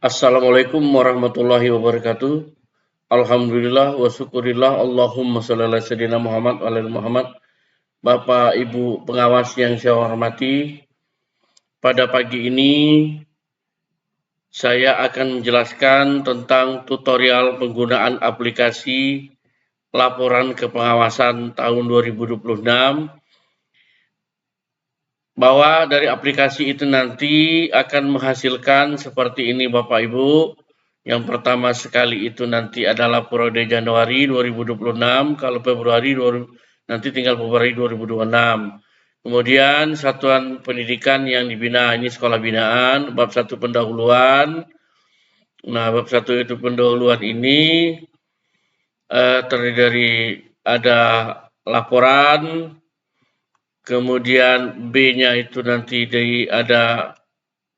Assalamualaikum warahmatullahi wabarakatuh. Alhamdulillah wa syukurillah Allahumma sholli ala sayyidina Muhammad wa ala ali Muhammad. Bapak Ibu pengawas yang saya hormati, pada pagi ini saya akan menjelaskan tentang tutorial penggunaan aplikasi laporan kepengawasan tahun 2026, bahwa dari aplikasi itu nanti akan menghasilkan seperti ini Bapak Ibu. Yang pertama sekali itu nanti adalah periode Januari 2026, kalau Februari nanti tinggal Februari 2026. Kemudian satuan pendidikan yang dibina, ini sekolah binaan, bab 1 pendahuluan. Nah, bab 1 itu pendahuluan ini terdiri dari ada laporan, kemudian B-nya itu nanti ada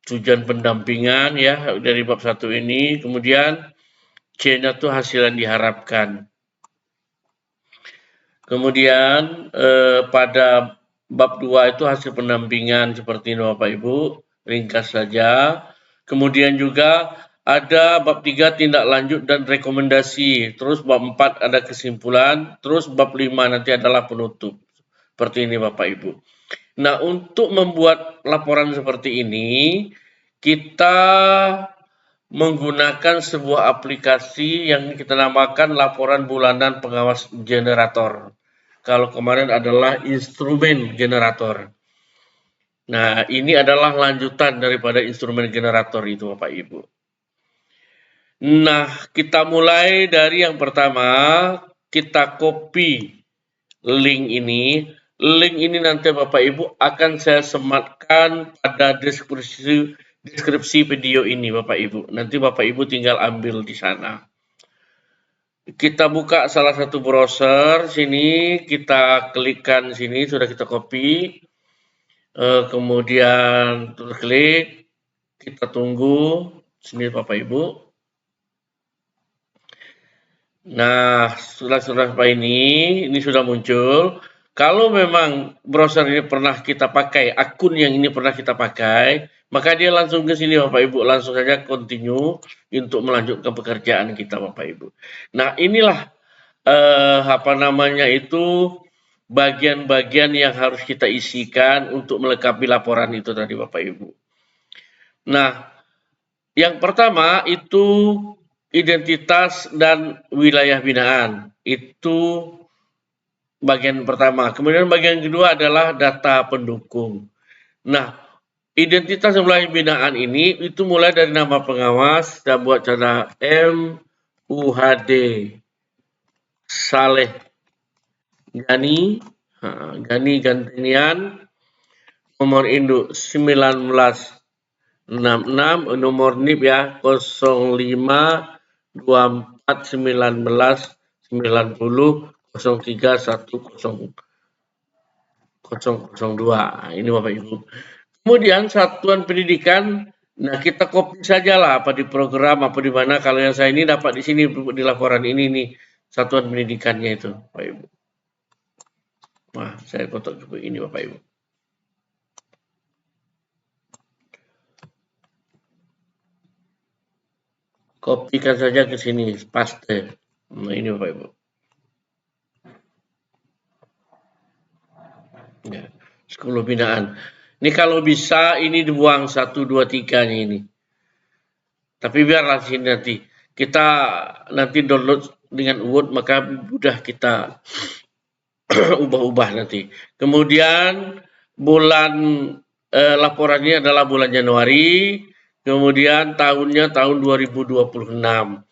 tujuan pendampingan ya dari bab 1 ini, kemudian C-nya itu hasil yang diharapkan. Kemudian pada bab 2 itu hasil pendampingan seperti ini Bapak Ibu, ringkas saja. Kemudian juga ada bab 3 tindak lanjut dan rekomendasi, terus bab 4 ada kesimpulan, terus bab 5 nanti adalah penutup. Seperti ini Bapak Ibu. Nah, untuk membuat laporan seperti ini, kita menggunakan sebuah aplikasi yang kita namakan laporan bulanan pengawas generator. Kalau kemarin adalah instrumen generator. Nah, ini adalah lanjutan daripada instrumen generator itu Bapak Ibu. Nah, kita mulai dari yang pertama, kita copy link ini. Link ini nanti Bapak Ibu akan saya sematkan pada deskripsi video ini Bapak Ibu. Nanti Bapak Ibu tinggal ambil di sana. Kita buka salah satu browser sini, kita klikkan sini, sudah kita copy. Kemudian klik, kita tunggu sini Bapak Ibu. Nah, sudah ini sudah muncul. Kalau memang browser ini pernah kita pakai, akun yang ini pernah kita pakai, maka dia langsung ke sini Bapak Ibu, langsung saja continue untuk melanjutkan pekerjaan kita Bapak Ibu. Nah, inilah bagian-bagian yang harus kita isikan untuk melengkapi laporan itu tadi Bapak Ibu. Nah, yang pertama itu identitas dan wilayah binaan. Itu bagian pertama. Kemudian bagian kedua adalah data pendukung. Nah, identitas dan wilayah binaan ini itu mulai dari nama pengawas, dan buat cara MUHD Saleh Gani Gantinian, nomor induk 1966, nomor NIP ya 05241990031002. Ini Bapak Ibu. Kemudian satuan pendidikan, nah kita copy sajalah apa di program apa di mana. Kalau yang saya ini dapat di sini di laporan ini nih satuan pendidikannya itu Bapak Ibu. Nah, saya kotak juga ini Bapak Ibu. Kopikan saja ke sini, paste. Nah, ini Bapak Ibu. Ya, 10 binaan. Ini kalau bisa ini dibuang 1, 2, 3 nih ini. Tapi biarlah sini nanti. Kita nanti download dengan Word maka mudah kita ubah-ubah nanti. Kemudian bulan laporannya adalah bulan Januari, kemudian tahunnya tahun 2026.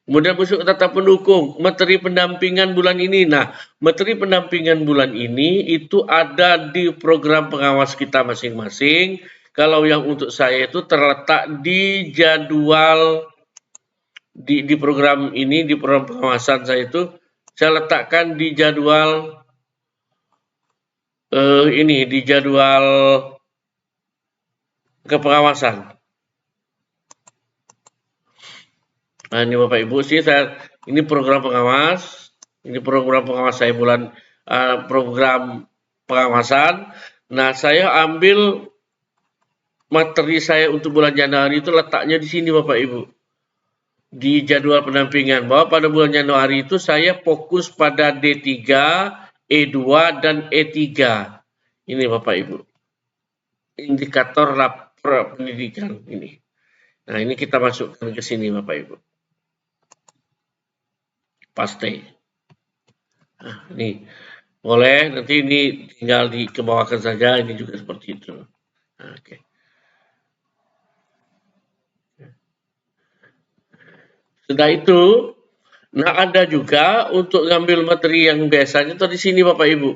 Kemudian masuk ke data pendukung, materi pendampingan bulan ini. Nah, materi pendampingan bulan ini itu ada di program pengawas kita masing-masing. Kalau yang untuk saya itu terletak di jadwal di program ini, di program pengawasan saya itu, saya letakkan di jadwal di jadwal kepengawasan. Nah, ini Bapak Ibu sih ini program pengawas, ini program pengawas saya bulan program pengawasan. Nah, saya ambil materi saya untuk bulan Januari itu letaknya di sini Bapak Ibu. Di jadwal pendampingan bahwa pada bulan Januari itu saya fokus pada D3, E2 dan E3. Ini Bapak Ibu. Indikator lapor pendidikan ini. Nah, ini kita masukkan ke sini Bapak Ibu. Paste. Nah, ini boleh, nanti ini tinggal dikebawakan saja, ini juga seperti itu. Nah, oke. Sudah itu, nah ada juga untuk ngambil materi yang biasanya itu di sini Bapak Ibu.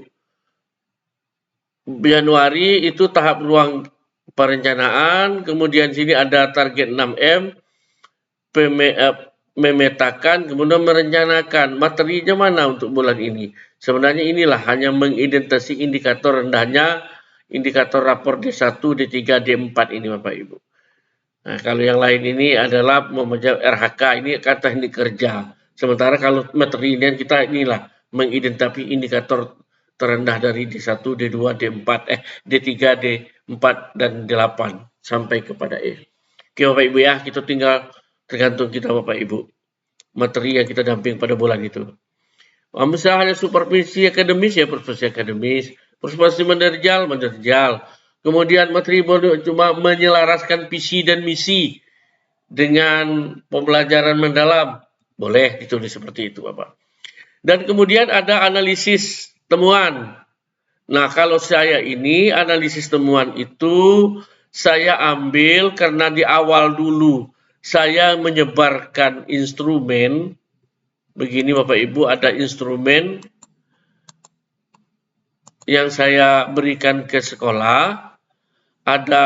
Januari itu tahap ruang perencanaan, kemudian sini ada target 6M, memetakan, kemudian merencanakan materinya mana untuk bulan ini. Sebenarnya inilah hanya mengidentifikasi indikator rendahnya, indikator rapor D1, D3, D4 ini Bapak Ibu. Nah, kalau yang lain ini adalah memegang RHK, ini kan teknik kerja. Sementara kalau materi ini kita inilah mengidentifikasi indikator terendah dari D1, D2, D4, D3, D4, dan D8 sampai kepada E. Oke Bapak Ibu ya, kita tinggal tergantung kita Bapak Ibu. Materi yang kita damping pada bulan itu. Misalnya supervisi akademis ya supervisi akademis, supervisi menerjal. Kemudian materi cuma menyelaraskan visi dan misi dengan pembelajaran mendalam. Boleh ditulis seperti itu Bapak. Dan kemudian ada analisis temuan. Nah, kalau saya ini analisis temuan itu saya ambil karena di awal dulu saya menyebarkan instrumen. Begini Bapak Ibu, ada instrumen yang saya berikan ke sekolah. Ada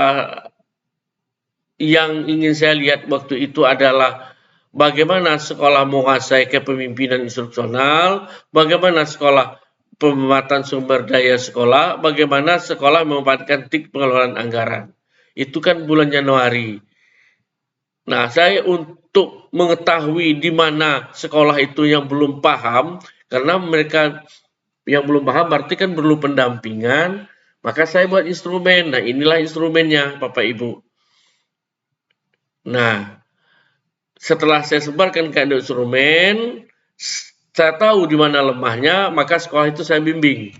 yang ingin saya lihat waktu itu adalah bagaimana sekolah menguasai kepemimpinan instruksional, bagaimana sekolah pemanfaatan sumber daya sekolah, bagaimana sekolah memanfaatkan teknik pengelolaan anggaran. Itu kan bulan Januari. Nah, saya untuk mengetahui di mana sekolah itu yang belum paham, karena mereka yang belum paham berarti kan perlu pendampingan, maka saya buat instrumen. Nah, inilah instrumennya Bapak Ibu. Nah, setelah saya sebarkan ke instrumen, saya tahu di mana lemahnya, maka sekolah itu saya bimbing,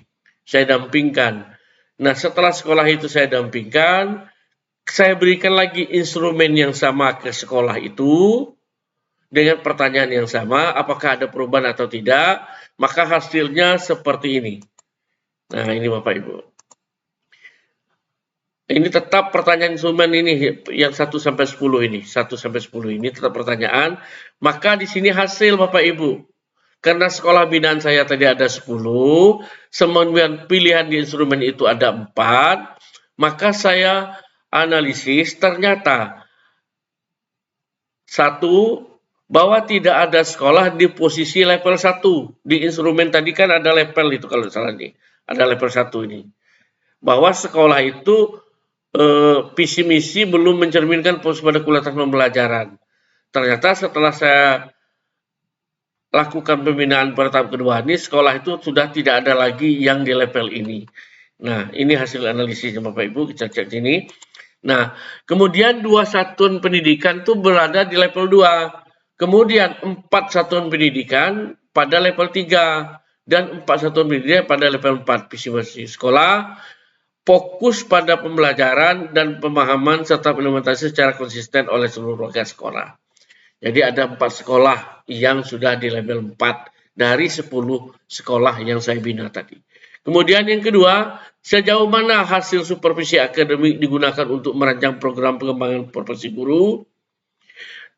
saya dampingkan. Nah, setelah sekolah itu saya dampingkan, saya berikan lagi instrumen yang sama ke sekolah itu, dengan pertanyaan yang sama, apakah ada perubahan atau tidak, maka hasilnya seperti ini. Nah, ini Bapak Ibu. Ini tetap pertanyaan instrumen ini yang 1 sampai 10 ini, 1 sampai 10 ini tetap pertanyaan. Maka di sini hasil Bapak Ibu. Karena sekolah binaan saya tadi ada 10, kemudian pilihan di instrumen itu ada 4, maka saya analisis ternyata 1, bahwa tidak ada sekolah di posisi level 1. Di instrumen tadi kan ada level itu kalau salah nih. Ada level 1 ini. Bahwa sekolah itu visi misi belum mencerminkan fokus pada kualitas pembelajaran. Ternyata setelah saya lakukan pembinaan pada tahap kedua ini, sekolah itu sudah tidak ada lagi yang di level ini. Nah, ini hasil analisisnya Bapak Ibu, kita cek sini. Nah, kemudian 2 satuan pendidikan itu berada di level 2. Kemudian 4 satuan pendidikan pada level 3 dan 4 satuan pendidikan pada level 4 visi misi sekolah. Fokus pada pembelajaran dan pemahaman serta implementasi secara konsisten oleh seluruh warga sekolah. Jadi ada 4 sekolah yang sudah di level 4 dari 10 sekolah yang saya bina tadi. Kemudian yang kedua, sejauh mana hasil supervisi akademik digunakan untuk merancang program pengembangan profesi guru?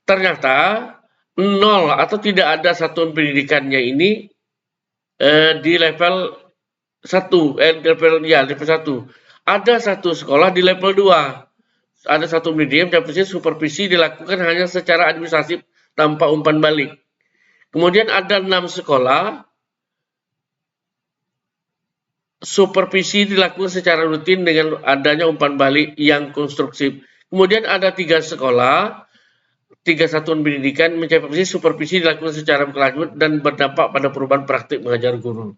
Ternyata 0 atau tidak ada satuan pendidikannya ini di level 1, level 1. Ada satu sekolah di level 2. Ada satu medium dan supervisi dilakukan hanya secara administratif tanpa umpan balik. Kemudian ada 6 sekolah, supervisi dilakukan secara rutin dengan adanya umpan balik yang konstruktif. Kemudian ada 3 sekolah, 3 satuan pendidikan mencapai supervisi dilakukan secara berkelanjutan dan berdampak pada perubahan praktik mengajar guru.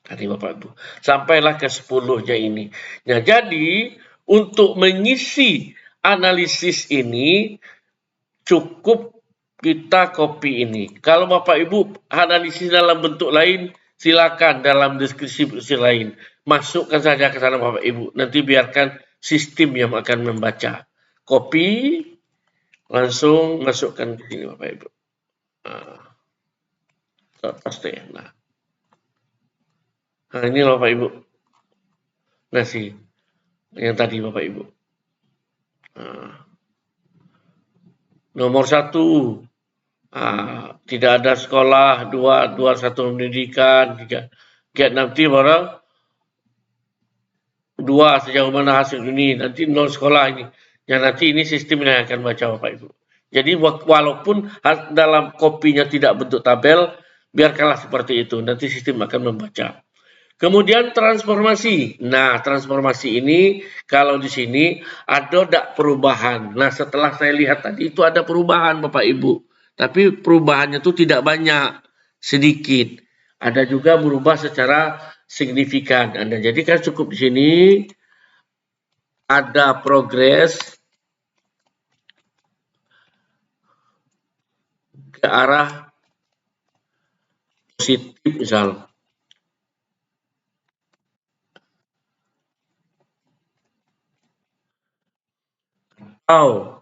Tadi Bapak Ibu. Sampailah ke 10-nya ini. Nah, jadi untuk mengisi analisis ini cukup kita copy ini. Kalau Bapak Ibu analisis dalam bentuk lain, silakan dalam deskripsi lain. Masukkan saja ke sana Bapak Ibu. Nanti biarkan sistem yang akan membaca. Copy, langsung masukkan ke sini Bapak Ibu. Pasti. Nah, ini Bapak Ibu. Nasi yang tadi Bapak Ibu. Nomor 1, tidak ada sekolah, 2, satu pendidikan, 3. Nanti baru 2 sejauh mana hasil ini, nanti 0 sekolah ini. Ya nanti ini sistem yang akan baca Bapak Ibu. Jadi walaupun dalam kopinya tidak bentuk tabel, biarkanlah seperti itu, nanti sistem akan membaca. Kemudian transformasi. Nah, transformasi ini kalau di sini ada tidak perubahan. Nah, setelah saya lihat tadi itu ada perubahan Bapak Ibu. Tapi perubahannya itu tidak banyak, sedikit. Ada juga berubah secara signifikan. Nah, jadi kan cukup di sini ada progres ke arah positif misal. Atau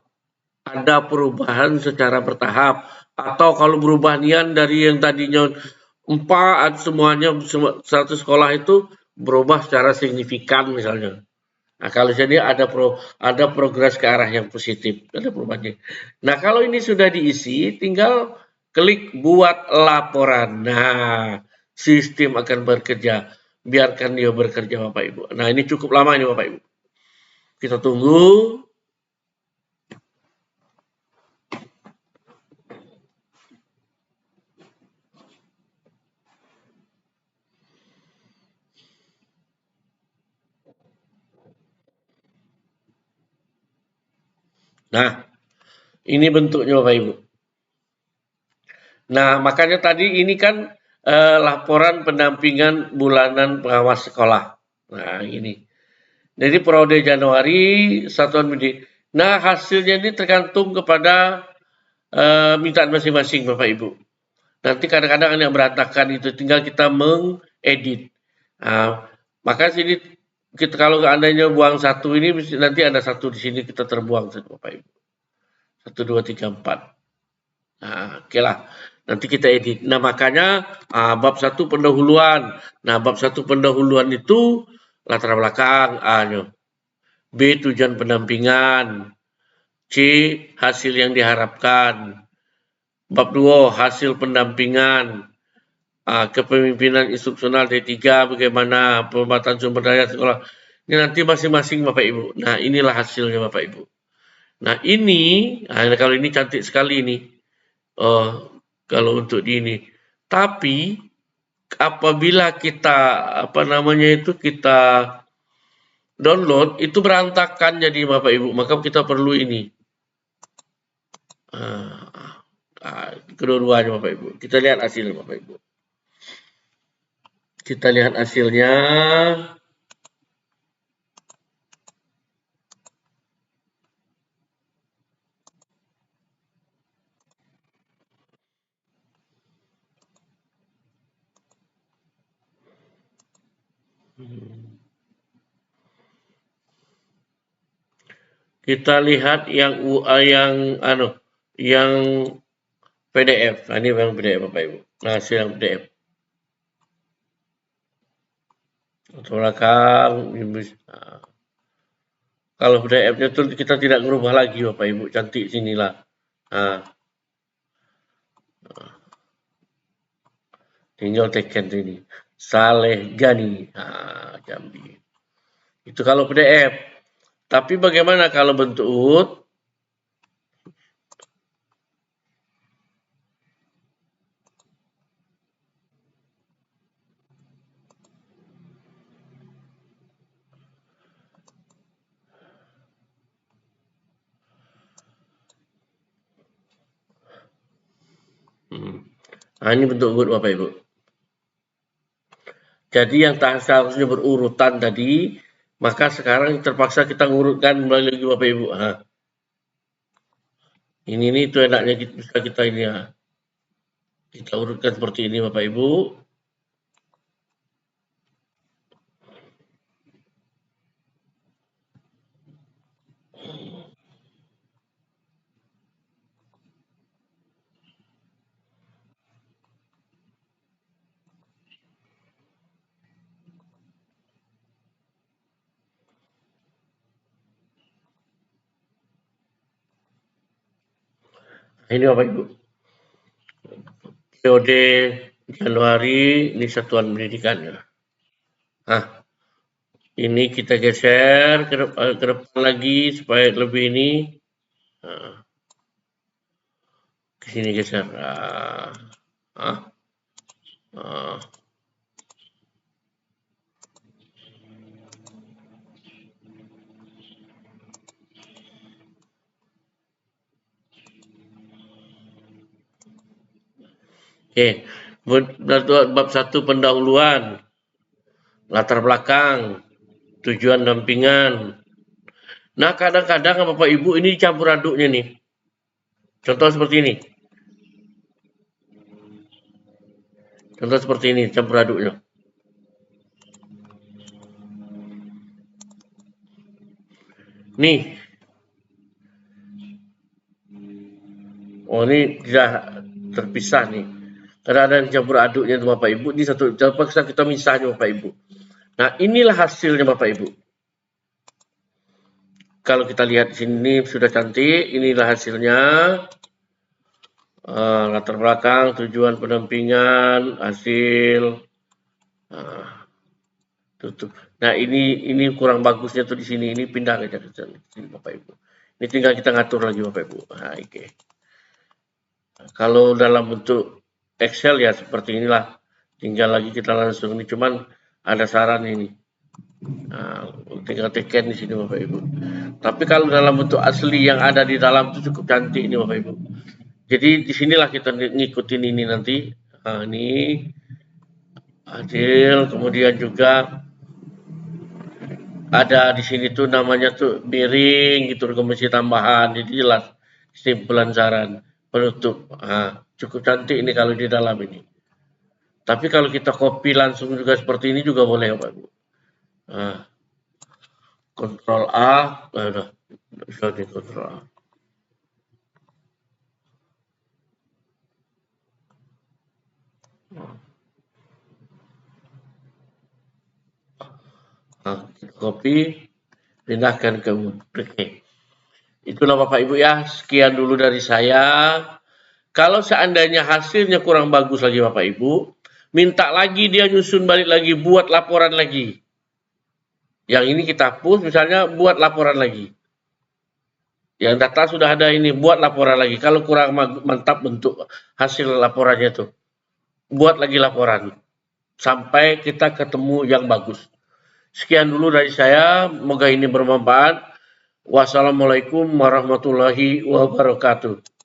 ada perubahan secara bertahap, atau kalau berubah nian dari yang tadinya 4 semuanya satu sekolah itu berubah secara signifikan misalnya. Nah, kalau jadi ada progres ke arah yang positif, ada perubahannya. Nah, kalau ini sudah diisi, tinggal klik buat laporan. Nah, sistem akan bekerja. Biarkan dia bekerja Bapak Ibu. Nah, ini cukup lama ini Bapak Ibu. Kita tunggu. Nah, ini bentuknya Bapak Ibu. Nah, makanya tadi ini kan laporan pendampingan bulanan pengawas sekolah. Nah, ini. Jadi periode Januari satuan pendidik. Nah, hasilnya ini tergantung kepada mintaan masing-masing Bapak Ibu. Nanti kadang-kadang ada yang berantakan itu, tinggal kita mengedit. Nah, maka sini kita kalau andainya buang 1 ini nanti ada 1 di sini kita terbuang Bapak Ibu. 1, 2, 3, 4. Nah, oke lah. Nanti kita edit. Nah, makanya bab 1 pendahuluan. Nah, bab 1 pendahuluan itu latar belakang A-nya. B tujuan pendampingan. C hasil yang diharapkan. Bab 2 hasil pendampingan. Kepemimpinan instruksional D3 bagaimana pemanfaatan sumber daya sekolah. Ini nanti masing-masing Bapak Ibu. Nah, inilah hasilnya Bapak Ibu. Nah, ini kalau ini cantik sekali ini. Kalau untuk ini. Tapi apabila kita kita download itu berantakan jadi Bapak Ibu, maka kita perlu ini. Kedua-duanya Bapak Ibu. Kita lihat hasilnya Bapak Ibu. Kita lihat hasilnya. Kita lihat yang PDF. Nah, ini yang PDF Bapak Ibu. Nah, hasil yang PDF. Belakang. Kalau PDF-nya itu kita tidak merubah lagi Bapak Ibu. Cantik sinilah. Tinggal tekan sini. Saleh Gani. Jambi. Itu kalau PDF. Tapi bagaimana kalau bentuk Word? Nah, ini bentuk Word Bapak Ibu. Jadi yang seharusnya berurutan tadi, Maka sekarang terpaksa kita ngurutkan kembali lagi Bapak Ibu. Nah, ini nih itu enaknya bisa kita ini ya. Kita urutkan seperti ini Bapak Ibu. Ini Bapak Ibu. Periode Januari ini satuan pendidikannya. Nah, ini kita geser ke depan lagi supaya lebih ini. Nah, ke sini geser. Oke, bab 1 pendahuluan, latar belakang, tujuan dampingan. Nah, kadang-kadang Bapak Ibu ini campur aduknya nih. Contoh seperti ini. Contoh seperti ini, campur aduknya. Nih. Oh, ini sudah terpisah nih. Karena ada campur aduknya Bapak Ibu. Ini satu, terpaksa kita misahnya Bapak Ibu. Nah, inilah hasilnya Bapak Ibu. Kalau kita lihat di sini sudah cantik, inilah hasilnya. Latar belakang, tujuan pendampingan, hasil. Tutup. Nah, ini kurang bagusnya tuh di sini. Ini pindah aja ke sini Bapak Ibu. Ini tinggal kita ngatur lagi Bapak Ibu. Nah, oke. Kalau dalam bentuk Excel ya seperti inilah. Tinggal lagi kita langsung ini, cuman ada saran ini. Nah, tinggal tekan di sini Bapak Ibu. Tapi kalau dalam bentuk asli yang ada di dalam itu cukup cantik ini Bapak Ibu. Jadi disinilah kita ngikutin ini nanti. Nah, ini adil, kemudian juga ada di sini tuh namanya tuh miring gitu, rekomendasi tambahan. Jadi jelas kesimpulan saran penutup. Nah, cukup cantik ini kalau di dalam ini. Tapi kalau kita copy langsung juga seperti ini juga boleh Bapak Ibu. Nah, Ctrl A, udah bisa di Ctrl A. Nah, copy, pindahkan ke Word. Oke. Itulah Bapak Ibu ya, sekian dulu dari saya. Kalau seandainya hasilnya kurang bagus lagi Bapak Ibu, minta lagi dia nyusun balik lagi, buat laporan lagi. Yang ini kita hapus, misalnya buat laporan lagi. Yang data sudah ada ini, buat laporan lagi. Kalau kurang mantap bentuk hasil laporannya tuh, buat lagi laporan. Sampai kita ketemu yang bagus. Sekian dulu dari saya, semoga ini bermanfaat. Wassalamualaikum warahmatullahi wabarakatuh.